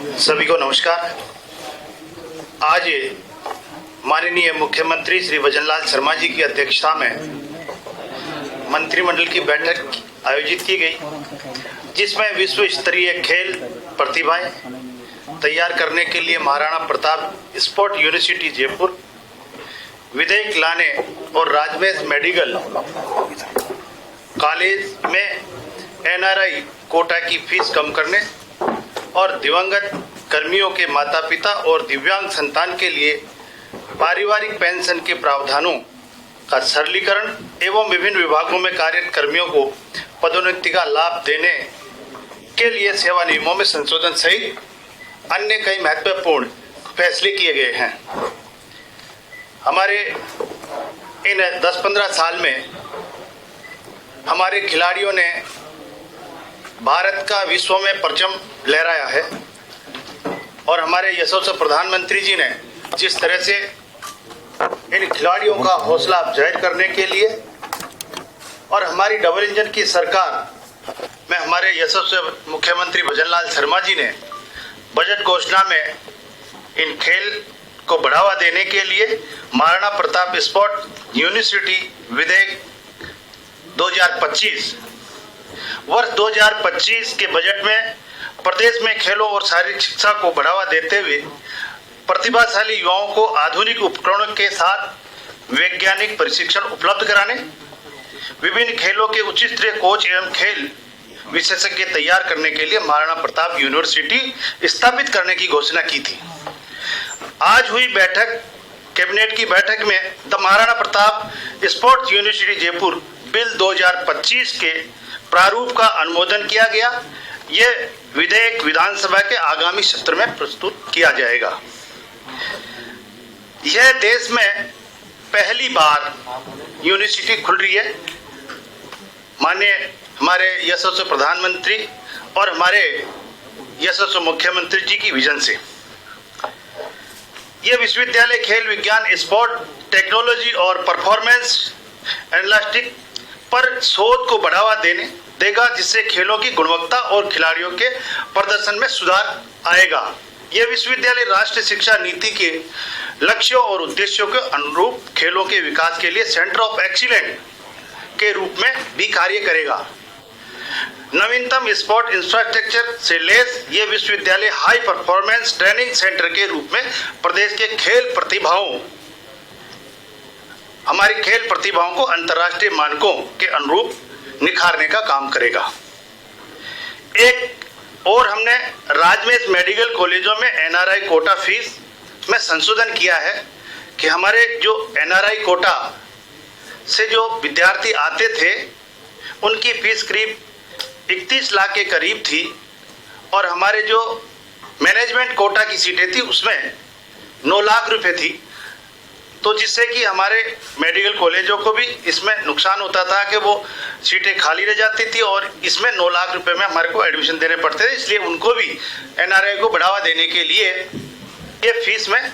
सभी को नमस्कार। आज माननीय मुख्यमंत्री श्री भजनलाल शर्मा जी की अध्यक्षता में मंत्रिमंडल की बैठक आयोजित की गई, जिसमें विश्व स्तरीय खेल प्रतिभाएं तैयार करने के लिए महाराणा प्रताप स्पोर्ट यूनिवर्सिटी जयपुर विधेयक लाने और राजमेश मेडिकल कॉलेज में एनआरआई कोटा की फीस कम करने और दिवंगत कर्मियों के माता पिता और दिव्यांग संतान के लिए पारिवारिक पेंशन के प्रावधानों का सरलीकरण एवं विभिन्न विभागों में कार्यरत कर्मियों को पदोन्नति का लाभ देने के लिए सेवा नियमों में संशोधन सहित अन्य कई महत्वपूर्ण फैसले किए गए हैं। हमारे इन 10-15 साल में हमारे खिलाड़ियों ने भारत का विश्व में परचम लहराया है और हमारे यशस्वी प्रधानमंत्री जी ने जिस तरह से इन खिलाड़ियों का हौसला अफजाई करने के लिए और हमारी डबल इंजन की सरकार में हमारे यशस्वी मुख्यमंत्री भजनलाल शर्मा जी ने बजट घोषणा में इन खेल को बढ़ावा देने के लिए महाराणा प्रताप स्पोर्ट यूनिवर्सिटी विधेयक 2025 वर्ष 2025 के बजट में प्रदेश में खेलों और शारीरिक शिक्षा को बढ़ावा देते हुए प्रतिभाशाली युवाओं को आधुनिक उपकरणों के साथ वैज्ञानिक प्रशिक्षण उपलब्ध कराने, विभिन्न खेलों के उच्च स्तरीय कोच एवं खेल विशेषज्ञ तैयार करने के लिए महाराणा प्रताप यूनिवर्सिटी स्थापित करने की घोषणा की थी। आज हुई बैठक कैबिनेट की बैठक में the Maharana Pratap sports university Jaipur bill 2025 के प्रारूप का अनुमोदन किया गया। यह विधेयक विधानसभा के आगामी सत्र में प्रस्तुत किया जाएगा। यह देश में पहली बार यूनिवर्सिटी खुल रही है। माननीय हमारे यशस्वी प्रधानमंत्री और हमारे यशस्वी मुख्यमंत्री जी की विजन से यह विश्वविद्यालय खेल विज्ञान, स्पोर्ट टेक्नोलॉजी और परफॉर्मेंस एनालिटिक्स पर शोध को बढ़ावा देगा, जिससे खेलों की गुणवत्ता और खिलाड़ियों के प्रदर्शन में सुधार आएगा। यह विश्वविद्यालय राष्ट्रीय शिक्षा नीति के लक्ष्यों और उद्देश्यों के अनुरूप खेलों के विकास के लिए सेंटर ऑफ एक्सीलेंस के रूप में भी कार्य करेगा। नवीनतम स्पोर्ट इंफ्रास्ट्रक्चर से लैस यह विश्वविद्यालय हाई परफॉर्मेंस ट्रेनिंग सेंटर के रूप में प्रदेश के हमारी खेल प्रतिभाओं को अंतर्राष्ट्रीय मानकों के अनुरूप निखारने का काम करेगा। एक और हमने राजमेश मेडिकल कॉलेजों में एनआरआई कोटा फीस में संशोधन किया है कि हमारे जो एनआरआई कोटा से जो विद्यार्थी आते थे उनकी फीस करीब 31 लाख के करीब थी और हमारे जो मैनेजमेंट कोटा की सीटें थी उसमें 9 लाख रुपए थी, तो जिससे कि हमारे मेडिकल कॉलेजों को भी इसमें नुकसान होता था कि वो सीटें खाली रह जाती थी और इसमें 9 लाख रुपए में हमारे को एडमिशन देने पड़ते थे। इसलिए उनको भी एनआरआई को बढ़ावा देने के लिए ये फीस में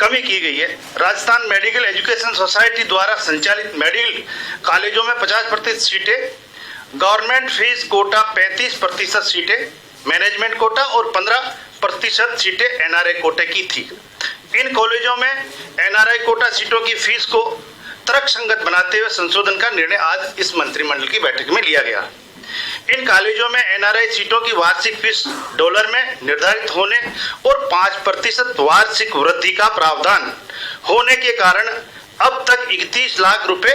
कमी की गई है। राजस्थान मेडिकल एजुकेशन सोसाइटी द्वारा संचालित मेडिकल कॉलेजों में 50% सीटें, गवर्नमेंट फीस कोटा 35% सीटें मैनेजमेंट कोटा और 15% सीटें एनआरआई कोटे की थी। इन कॉलेजों में एनआरआई कोटा सीटों की फीस को तर्कसंगत बनाते हुए संशोधन का निर्णय आज इस मंत्रिमंडल की बैठक में लिया गया। इन कॉलेजों में एनआरआई सीटों की वार्षिक फीस डॉलर में निर्धारित होने और 5% वार्षिक वृद्धि का प्रावधान होने के कारण अब तक 31 लाख रुपए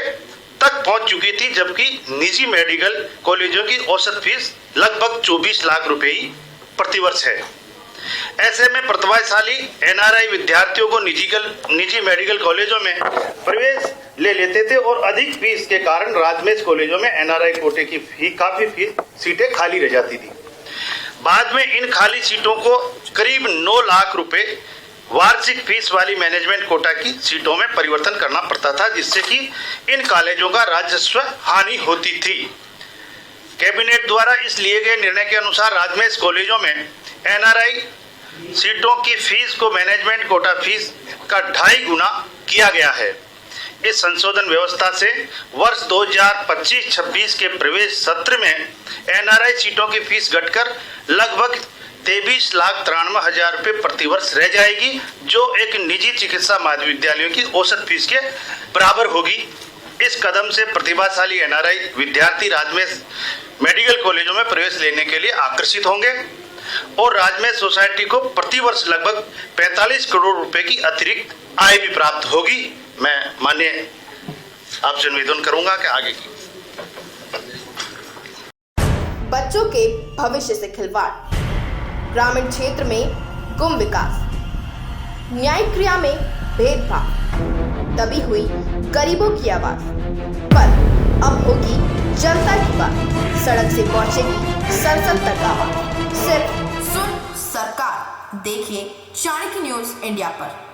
तक पहुंच चुकी थी, जबकि निजी मेडिकल कॉलेजों की औसत फीस लगभग 24 लाख रुपए ही प्रतिवर्ष है। ऐसे में प्रतिभाशाली एनआरआई विद्यार्थियों को निजी मेडिकल कॉलेजों में प्रवेश ले लेते थे और अधिक फीस के कारण राजमेश कॉलेजों में एनआरआई कोटे की काफी सीटें खाली रह जाती थी। बाद में इन खाली सीटों को करीब 9 लाख रुपए वार्षिक फीस वाली मैनेजमेंट कोटा की सीटों में परिवर्तन करना पड़ता था, जिससे कि इन कॉलेजों का राजस्व हानि होती थी। कैबिनेट द्वारा इस लिए गए निर्णय के अनुसार राजमेश कॉलेजों में एनआरआई सीटों की फीस को मैनेजमेंट कोटा फीस का 2.5 गुना किया गया है। इस संशोधन व्यवस्था से वर्ष 2025-26 के प्रवेश सत्र में एनआरआई सीटों की फीस घटकर लगभग 23,93,000 रुपये प्रतिवर्ष रह जाएगी, जो एक निजी चिकित्सा महाविद्यालयों की औसत फीस के बराबर होगी। इस कदम से प्रतिभाशाली एनआरआई विद्यार्थी राजमेश मेडिकल कॉलेजों में प्रवेश लेने के लिए आकर्षित होंगे और राजमेश सोसाइटी को प्रतिवर्ष लगभग 45 करोड़ रुपए की अतिरिक्त आय भी प्राप्त होगी। मैं माननीय आपसे निवेदन करूंगा कि आगे की बच्चों के भविष्य से खिलवाड़, ग्रामीण क्षेत्र में गुम विकास, न्यायिक क्रिया में भेदभाव, दबी हुई गरीबों की आवाज पर अब होगी जनता की बात। सड़क से पहुंचेगी संसद तक आवाज। सिर्फ सुन सरकार। देखिए चाणक्य न्यूज इंडिया पर।